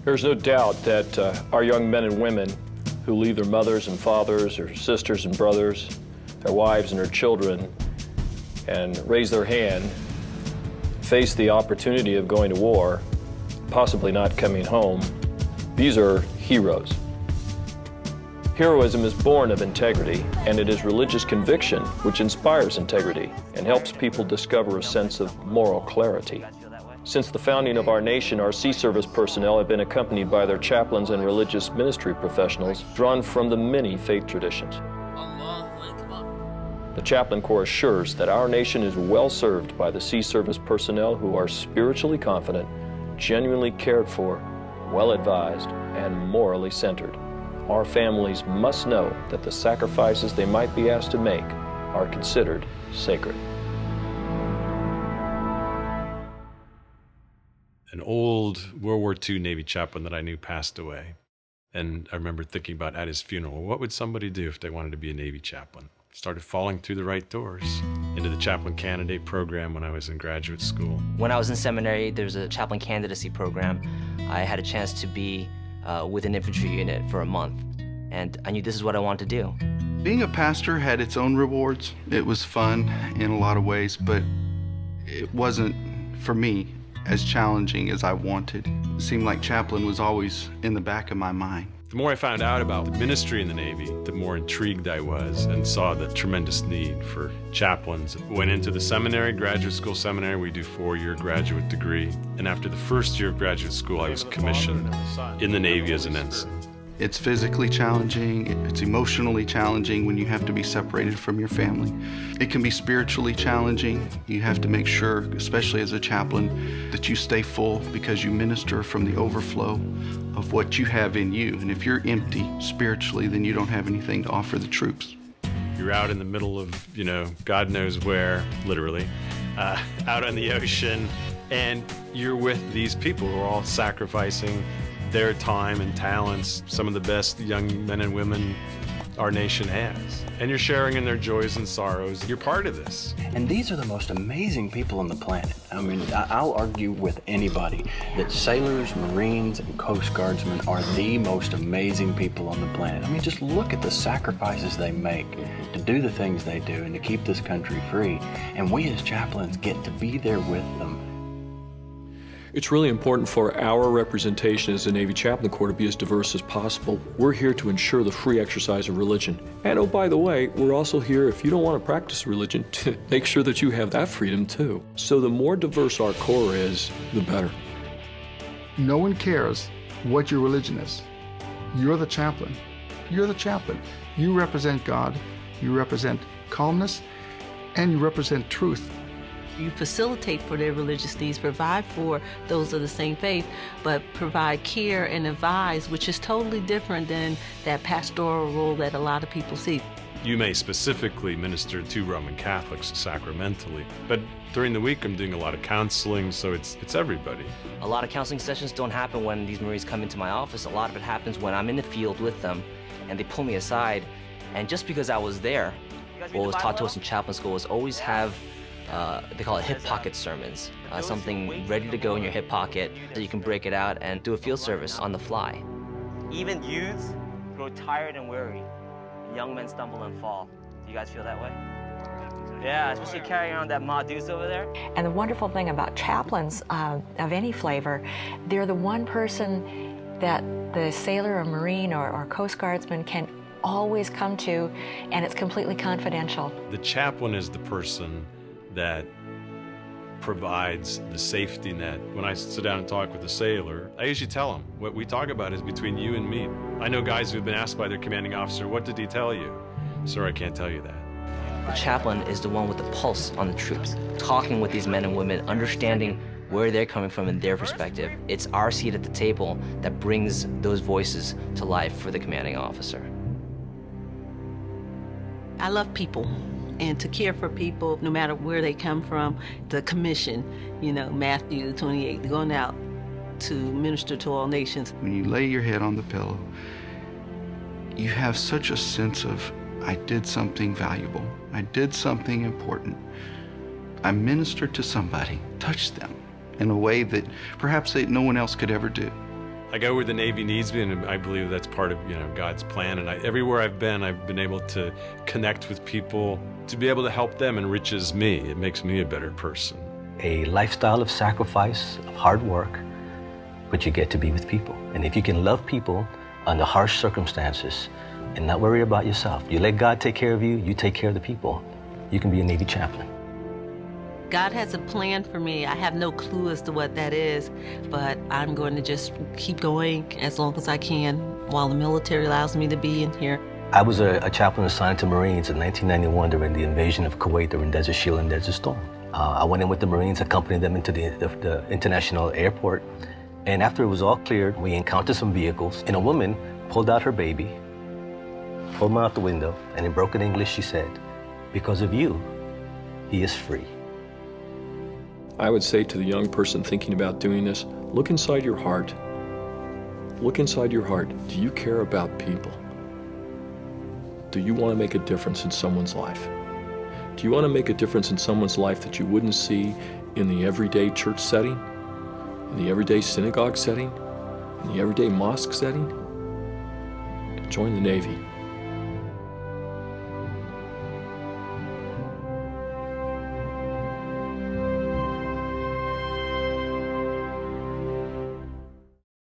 There's no doubt that our young men and women who leave their mothers and fathers, their sisters and brothers, their wives and their children, and raise their hand, face the opportunity of going to war, possibly not coming home. These are heroes. Heroism is born of integrity, and it is religious conviction which inspires integrity and helps people discover a sense of moral clarity. Since the founding of our nation, our Sea Service personnel have been accompanied by their chaplains and religious ministry professionals drawn from the many faith traditions. The Chaplain Corps assures that our nation is well served by the Sea Service personnel who are spiritually confident, genuinely cared for, well advised, and morally centered. Our families must know that the sacrifices they might be asked to make are considered sacred. An old World War II Navy chaplain that I knew passed away. And I remember thinking about at his funeral, what would somebody do if they wanted to be a Navy chaplain? Started falling through the right doors into the chaplain candidate program when I was in graduate school. When I was in seminary, there was a chaplain candidacy program. I had a chance to be with an infantry unit for a month, and I knew this is what I wanted to do. Being a pastor had its own rewards. It was fun in a lot of ways, but it wasn't, for me, as challenging as I wanted. It seemed like chaplain was always in the back of my mind. The more I found out about the ministry in the Navy, the more intrigued I was and saw the tremendous need for chaplains. Went into the seminary, graduate school seminary. We do 4-year graduate degree. And after the first year of graduate school, I was commissioned in the Navy as an ensign. It's physically challenging, it's emotionally challenging when you have to be separated from your family. It can be spiritually challenging. You have to make sure, especially as a chaplain, that you stay full because you minister from the overflow of what you have in you. And if you're empty spiritually, then you don't have anything to offer the troops. You're out in the middle of, God knows where, literally, out on the ocean, and you're with these people who are all sacrificing their time and talents, some of the best young men and women our nation has. And you're sharing in their joys and sorrows. You're part of this. And these are the most amazing people on the planet. I mean, I'll argue with anybody that sailors, Marines, and Coast Guardsmen are the most amazing people on the planet. I mean, just look at the sacrifices they make to do the things they do and to keep this country free. And we as chaplains get to be there with them. It's really important for our representation as the Navy Chaplain Corps to be as diverse as possible. We're here to ensure the free exercise of religion. And oh, by the way, we're also here, if you don't want to practice religion, to make sure that you have that freedom too. So the more diverse our Corps is, the better. No one cares what your religion is. You're the chaplain. You're the chaplain. You represent God, you represent calmness, and you represent truth. You facilitate for their religious needs, provide for those of the same faith, but provide care and advise, which is totally different than that pastoral role that a lot of people see. You may specifically minister to Roman Catholics sacramentally, but during the week I'm doing a lot of counseling, so it's everybody. A lot of counseling sessions don't happen when these Marines come into my office. A lot of it happens when I'm in the field with them and they pull me aside. And just because I was there, what was taught to us in chaplain school was always have they call it hip pocket sermons, something ready to go in your hip pocket so you can break it out and do a field service on the fly. Even youths grow tired and weary. Young men stumble and fall. Do you guys feel that way? Yeah, especially carrying around that Ma Deuce over there. And the wonderful thing about chaplains of any flavor, they're the one person that the sailor or Marine or Coast Guardsman can always come to, and it's completely confidential. The chaplain is the person that provides the safety net. When I sit down and talk with a sailor, I usually tell them, what we talk about is between you and me. I know guys who've been asked by their commanding officer, what did he tell you? Sir, I can't tell you that. The chaplain is the one with the pulse on the troops, talking with these men and women, understanding where they're coming from in their perspective. It's our seat at the table that brings those voices to life for the commanding officer. I love people. And to care for people, no matter where they come from, the commission, Matthew 28, going out to minister to all nations. When you lay your head on the pillow, you have such a sense of, I did something valuable. I did something important. I ministered to somebody, touched them in a way that perhaps no one else could ever do. I go where the Navy needs me, and I believe that's part of, God's plan. And everywhere I've been able to connect with people. To be able to help them enriches me. It makes me a better person. A lifestyle of sacrifice, of hard work, but you get to be with people. And if you can love people under harsh circumstances and not worry about yourself, you let God take care of you, you take care of the people, you can be a Navy chaplain. God has a plan for me. I have no clue as to what that is, but I'm going to just keep going as long as I can while the military allows me to be in here. I was a chaplain assigned to Marines in 1991 during the invasion of Kuwait during Desert Shield and Desert Storm. I went in with the Marines, accompanied them into the international airport, and after it was all cleared, we encountered some vehicles, and a woman pulled out her baby, pulled him out the window, and in broken English she said, "Because of you, he is free." I would say to the young person thinking about doing this, look inside your heart. Look inside your heart. Do you care about people? Do you want to make a difference in someone's life? Do you want to make a difference in someone's life that you wouldn't see in the everyday church setting, in the everyday synagogue setting, in the everyday mosque setting? Join the Navy.